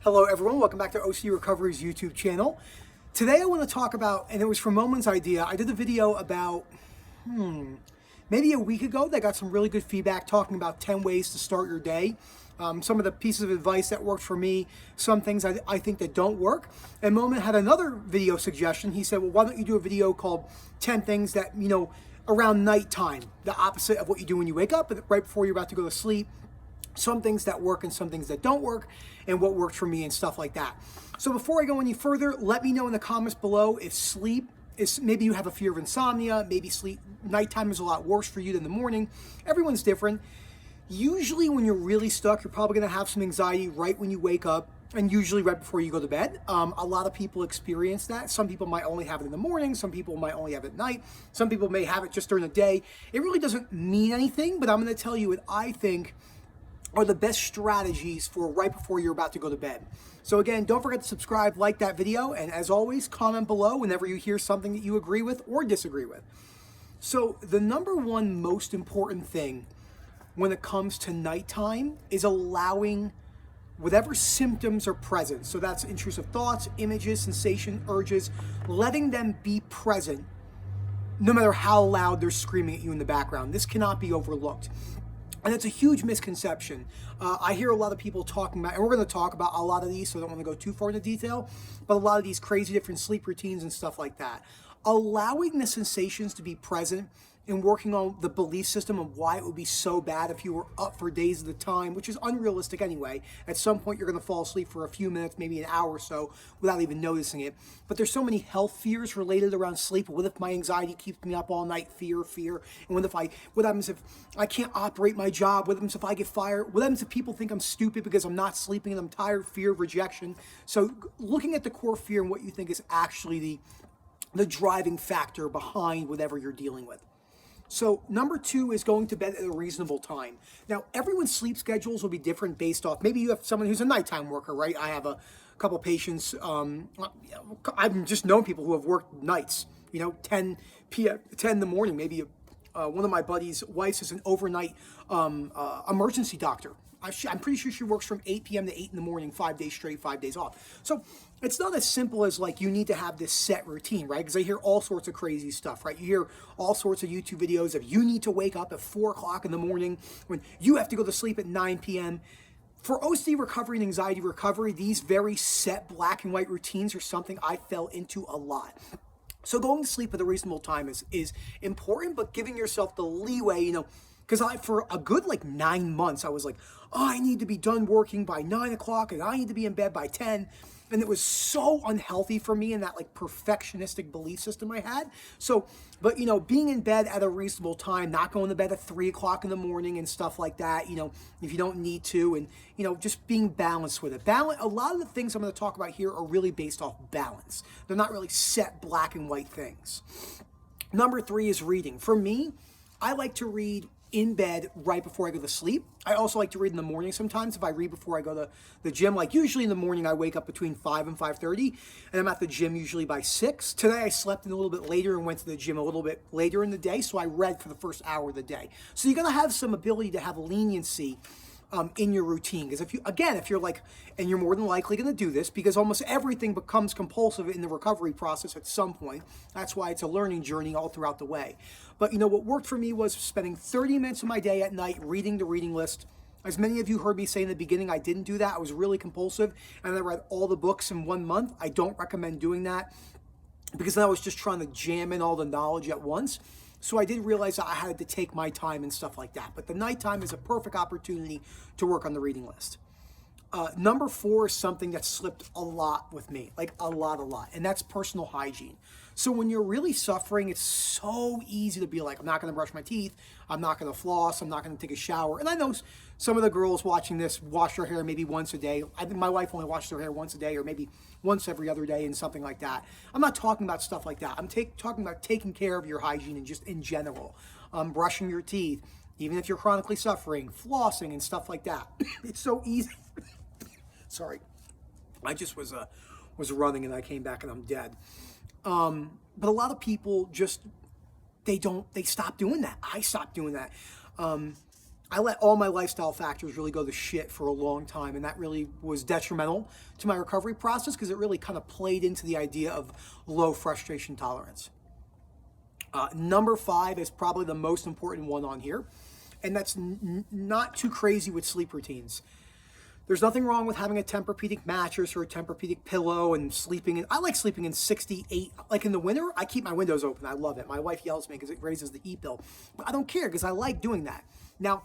Hello everyone, welcome back to OC Recovery's YouTube channel. Today I want to talk about, and it was from Moment's idea, I did a video about, maybe a week ago that got some really good feedback talking about 10 ways to start your day. Some of the pieces of advice that worked for me, some things I think that don't work. And Moment had another video suggestion. He said, well, why don't you do a video called 10 things that, around nighttime, the opposite of what you do when you wake up, but right before you're about to go to sleep. Some things that work and some things that don't work, and what worked for me and stuff like that. So before I go any further, let me know in the comments below if sleep is, maybe you have a fear of insomnia, maybe nighttime is a lot worse for you than the morning. Everyone's different. Usually when you're really stuck, you're probably gonna have some anxiety right when you wake up, and usually right before you go to bed. A lot of people experience that. Some people might only have it in the morning, some people might only have it at night, some people may have it just during the day. It really doesn't mean anything, but I'm gonna tell you what I think are the best strategies for right before you're about to go to bed. So again, don't forget to subscribe, like that video, and as always, comment below whenever you hear something that you agree with or disagree with. So the number one most important thing when it comes to nighttime is allowing whatever symptoms are present. So that's intrusive thoughts, images, sensation, urges, letting them be present no matter how loud they're screaming at you in the background. This cannot be overlooked. And it's a huge misconception. I hear a lot of people talking about, and we're going to talk about a lot of these, so I don't want to go too far into detail, but a lot of these crazy different sleep routines and stuff like that. Allowing the sensations to be present and working on the belief system of why it would be so bad if you were up for days at a time, which is unrealistic anyway. At some point, you're going to fall asleep for a few minutes, maybe an hour or so, without even noticing it. But there's so many health fears related around sleep. What if my anxiety keeps me up all night? Fear. And what happens if I can't operate my job? What happens if I get fired? What happens if people think I'm stupid because I'm not sleeping and I'm tired? Fear of rejection. So looking at the core fear and what you think is actually the driving factor behind whatever you're dealing with. So number two is going to bed at a reasonable time. Now, everyone's sleep schedules will be different based off, maybe you have someone who's a nighttime worker, right? I have a couple patients, I've just known people who have worked nights, 10 p.m., 10 in the morning. Maybe one of my buddy's wives is an overnight emergency doctor. I'm pretty sure she works from 8 p.m. to 8 in the morning, 5 days straight, 5 days off. So it's not as simple as like you need to have this set routine, right? Because I hear all sorts of crazy stuff, right? You hear all sorts of YouTube videos of you need to wake up at 4 o'clock in the morning when you have to go to sleep at 9 p.m. For OCD recovery and anxiety recovery, these very set black and white routines are something I fell into a lot. So going to sleep at a reasonable time is important, but giving yourself the leeway, because for a good 9 months, I was like, oh, I need to be done working by 9 o'clock and I need to be in bed by 10. And it was so unhealthy for me in that perfectionistic belief system I had. So, but being in bed at a reasonable time, not going to bed at 3 o'clock in the morning and stuff like that, if you don't need to, and, just being balanced with it. A lot of the things I'm going to talk about here are really based off balance. They're not really set black and white things. Number three is reading. For me, I like to read in bed right before I go to sleep. I also like to read in the morning sometimes if I read before I go to the gym. Usually in the morning I wake up between 5 and 5:30 and I'm at the gym usually by 6. Today I slept in a little bit later and went to the gym a little bit later in the day, so I read for the first hour of the day. So you're gonna have some ability to have leniency in your routine. Because if you're and you're more than likely going to do this because almost everything becomes compulsive in the recovery process at some point. That's why it's a learning journey all throughout the way. But what worked for me was spending 30 minutes of my day at night reading the reading list. As many of you heard me say in the beginning, I didn't do that. I was really compulsive and I read all the books in 1 month. I don't recommend doing that because then I was just trying to jam in all the knowledge at once. So I did realize that I had to take my time and stuff like that. But the nighttime is a perfect opportunity to work on the reading list. Number four is something that slipped a lot with me, a lot, and that's personal hygiene. So when you're really suffering, it's so easy to be like, I'm not going to brush my teeth, I'm not going to floss, I'm not going to take a shower. And I know some of the girls watching this wash their hair maybe once a day. I think my wife only washes her hair once a day or maybe once every other day and something like that. I'm not talking about stuff like that. I'm talking about taking care of your hygiene and just in general. Brushing your teeth, even if you're chronically suffering, flossing and stuff like that. It's so easy. Sorry, I just was running and I came back and I'm dead. But a lot of people just, they stop doing that. I stopped doing that. I let all my lifestyle factors really go to shit for a long time, and that really was detrimental to my recovery process because it really kind of played into the idea of low frustration tolerance. Number 5 is probably the most important one on here, and that's not too crazy with sleep routines. There's nothing wrong with having a Tempur-Pedic mattress or a Tempur-Pedic pillow and sleeping in. I like sleeping in 68. Like in the winter, I keep my windows open. I love it. My wife yells at me because it raises the heat bill. But I don't care because I like doing that. Now,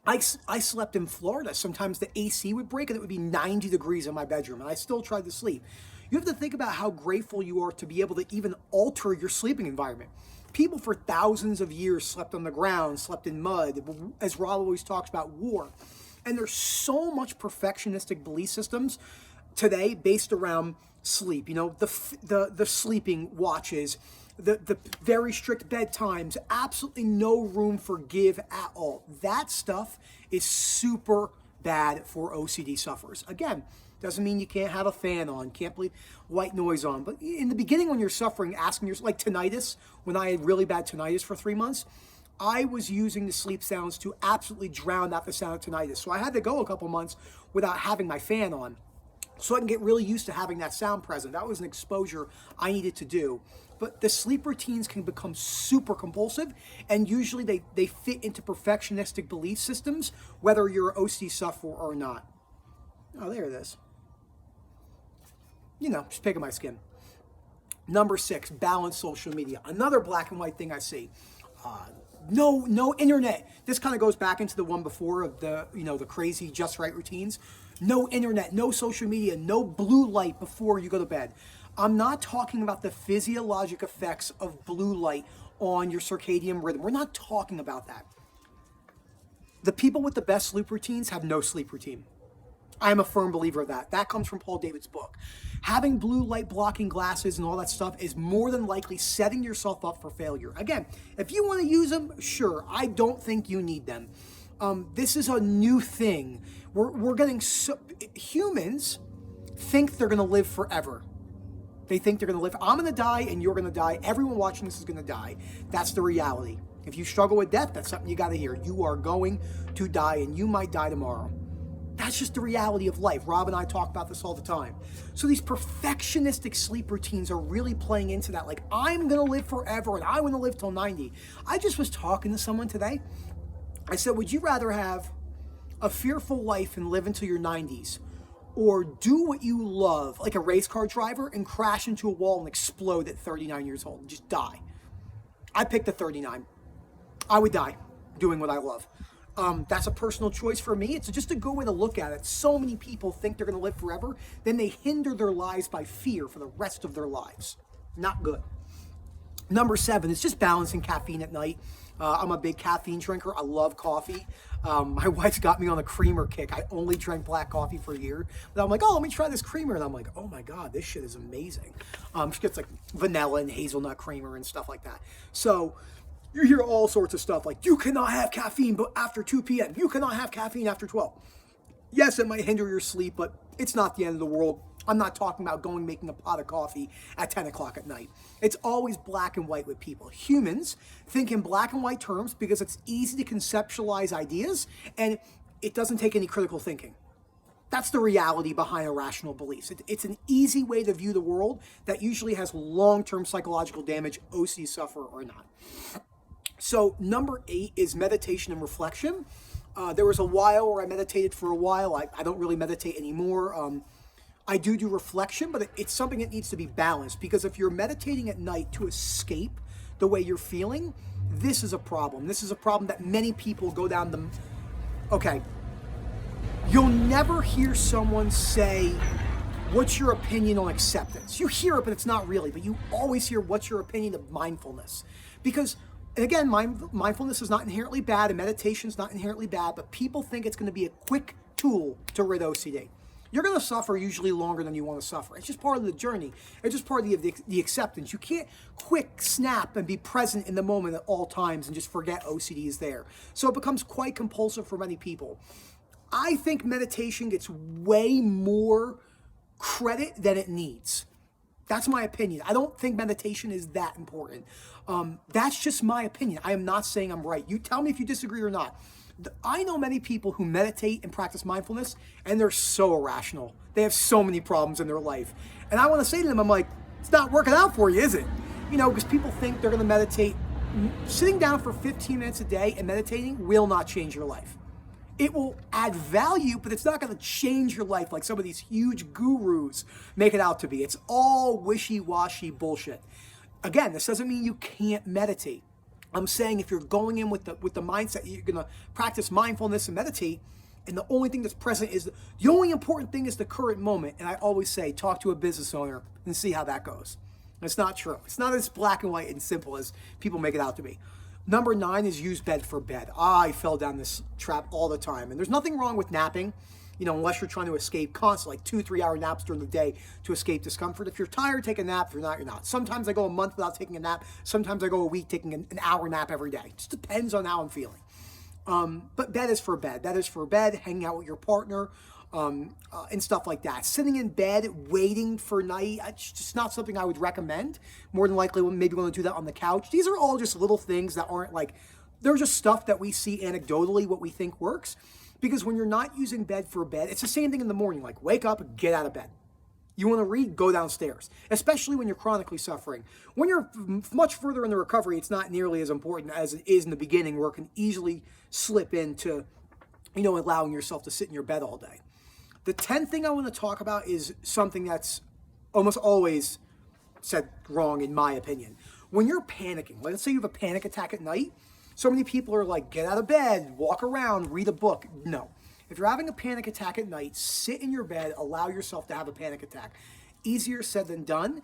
I slept in Florida. Sometimes the AC would break and it would be 90 degrees in my bedroom, and I still tried to sleep. You have to think about how grateful you are to be able to even alter your sleeping environment. People for thousands of years slept on the ground, slept in mud, as Rob always talks about, war. And there's so much perfectionistic belief systems today based around sleep. You know, the sleeping watches, the very strict bedtimes, absolutely no room for give at all. That stuff is super bad for OCD sufferers. Again, doesn't mean you can't have a fan on, can't leave white noise on. But in the beginning when you're suffering, asking yourself, like tinnitus, when I had really bad tinnitus for 3 months, I was using the sleep sounds to absolutely drown out the sound of tinnitus. So I had to go a couple months without having my fan on so I can get really used to having that sound present. That was an exposure I needed to do. But the sleep routines can become super compulsive, and usually they fit into perfectionistic belief systems, whether you're an OCD sufferer or not. Oh, there it is. You know, just picking my skin. Number 6, balance social media. Another black and white thing I see. No internet. This kind of goes back into the one before of the crazy just right routines. No internet, no social media, no blue light before you go to bed. I'm not talking about the physiologic effects of blue light on your circadian rhythm. We're not talking about that. The people with the best sleep routines have no sleep routine. I am a firm believer of that. That comes from Paul David's book. Having blue light blocking glasses and all that stuff is more than likely setting yourself up for failure. Again, if you want to use them, sure. I don't think you need them. This is a new thing. We're getting humans think they're going to live forever. They think they're going to live. I'm going to die and you're going to die. Everyone watching this is going to die. That's the reality. If you struggle with death, that's something you got to hear. You are going to die and you might die tomorrow. That's just the reality of life. Rob and I talk about this all the time. So these perfectionistic sleep routines are really playing into that. Like, I'm going to live forever and I want to live till 90. I just was talking to someone today. I said, would you rather have a fearful life and live until your 90s, or do what you love, like a race car driver, and crash into a wall and explode at 39 years old and just die? I picked the 39. I would die doing what I love. That's a personal choice for me. It's just a good way to look at it. So many people think they're going to live forever, then they hinder their lives by fear for the rest of their lives. Not good. Number 7 is just balancing caffeine at night. I'm a big caffeine drinker. I love coffee. My wife's got me on a creamer kick. I only drank black coffee for a year. But I'm like, oh, let me try this creamer. And I'm like, oh my God, this shit is amazing. She gets like vanilla and hazelnut creamer and stuff like that. So you hear all sorts of stuff like, you cannot have caffeine but after 2 p.m. You cannot have caffeine after 12. Yes, it might hinder your sleep, but it's not the end of the world. I'm not talking about making a pot of coffee at 10 o'clock at night. It's always black and white with people. Humans think in black and white terms because it's easy to conceptualize ideas and it doesn't take any critical thinking. That's the reality behind irrational beliefs. It's an easy way to view the world that usually has long-term psychological damage, OCD sufferer or not. So number 8 is meditation and reflection. There was a while where I meditated for a while. I don't really meditate anymore. I do reflection, but it's something that needs to be balanced, because if you're meditating at night to escape the way you're feeling, this is a problem. This is a problem that many people go down the... Okay. You'll never hear someone say, what's your opinion on acceptance? You hear it, but it's not really. But you always hear, what's your opinion of mindfulness? Because, and again, mindfulness is not inherently bad, and meditation is not inherently bad, but people think it's going to be a quick tool to rid OCD. You're going to suffer usually longer than you want to suffer. It's just part of the journey. It's just part of the acceptance. You can't quick snap and be present in the moment at all times and just forget OCD is there. So it becomes quite compulsive for many people. I think meditation gets way more credit than it needs. That's my opinion. I don't think meditation is that important. That's just my opinion. I am not saying I'm right. You tell me if you disagree or not. I know many people who meditate and practice mindfulness, and they're so irrational. They have so many problems in their life. And I want to say to them, I'm like, it's not working out for you, is it? You know, because people think they're going to meditate. Sitting down for 15 minutes a day and meditating will not change your life. It will add value, but it's not going to change your life like some of these huge gurus make it out to be. It's all wishy-washy bullshit. Again, this doesn't mean you can't meditate. I'm saying if you're going in with the mindset you're going to practice mindfulness and meditate, and the only thing that's present is the only important thing is the current moment. And I always say, talk to a business owner and see how that goes. It's not true. It's not as black and white and simple as people make it out to be. Number 9 is use bed for bed. I fell down this trap all the time. And there's nothing wrong with napping, you know, unless you're trying to escape constantly, like 2-3 hour naps during the day to escape discomfort. If you're tired, take a nap. If you're not, you're not. Sometimes I go a month without taking a nap. Sometimes I go a week taking an hour nap every day. It just depends on how I'm feeling. But bed is for bed. That is for bed, hanging out with your partner, and stuff like that. Sitting in bed, waiting for night, it's just not something I would recommend. More than likely, maybe want to do that on the couch. These are all just little things that aren't like, they're just stuff that we see anecdotally, what we think works. Because when you're not using bed for bed, it's the same thing in the morning. Like, wake up and get out of bed. You want to read, go downstairs, especially when you're chronically suffering. When you're much further in the recovery, it's not nearly as important as it is in the beginning, where it can easily slip into, you know, allowing yourself to sit in your bed all day. The 10th thing I want to talk about is something that's almost always said wrong, in my opinion. When you're panicking, let's say you have a panic attack at night, so many people are like, get out of bed, walk around, read a book. No. If you're having a panic attack at night, sit in your bed, allow yourself to have a panic attack. Easier said than done,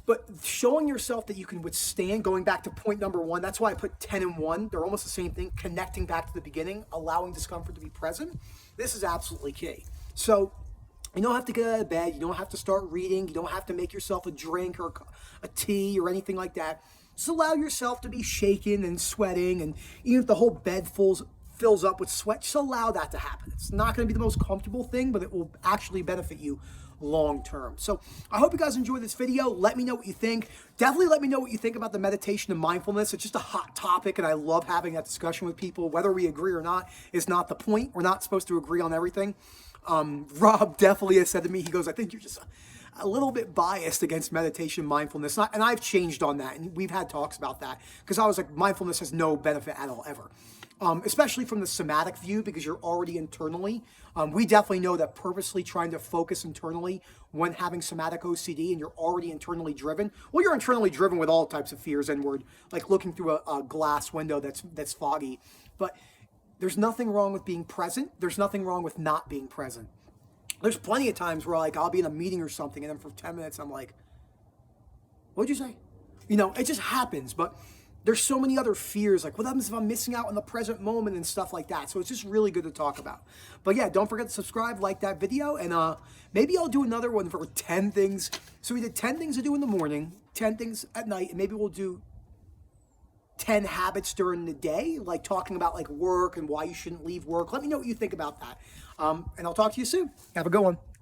but showing yourself that you can withstand, going back to point number 1, that's why I put 10 and 1. They're almost the same thing, connecting back to the beginning, allowing discomfort to be present. This is absolutely key. So you don't have to get out of bed. You don't have to start reading. You don't have to make yourself a drink or a tea or anything like that. Just allow yourself to be shaking and sweating, and even if the whole bed fills up with sweat, just allow that to happen. It's not going to be the most comfortable thing, but it will actually benefit you long term. So I hope you guys enjoyed this video. Let me know what you think. Definitely let me know what you think about the meditation and mindfulness. It's just a hot topic, and I love having that discussion with people. Whether we agree or not is not the point. We're not supposed to agree on everything. Rob definitely has said to me, he goes, I think you're just a little bit biased against meditation, mindfulness. And I've changed on that, and we've had talks about that, because I was like, mindfulness has no benefit at all, ever. Especially from the somatic view, because you're already internally. We definitely know that purposely trying to focus internally when having somatic OCD and you're already internally driven. Well, you're internally driven with all types of fears inward, like looking through a glass window that's foggy. But there's nothing wrong with being present. There's nothing wrong with not being present. There's plenty of times where, like, I'll be in a meeting or something, and then for 10 minutes, I'm like, what'd you say? You know, it just happens. But there's so many other fears, like what happens if I'm missing out on the present moment and stuff like that. So it's just really good to talk about. But yeah, don't forget to subscribe, like that video, and maybe I'll do another one for 10 things. So we did 10 things to do in the morning, 10 things at night, and maybe we'll do 10 habits during the day, like talking about like work and why you shouldn't leave work. Let me know what you think about that. And I'll talk to you soon. Have a good one.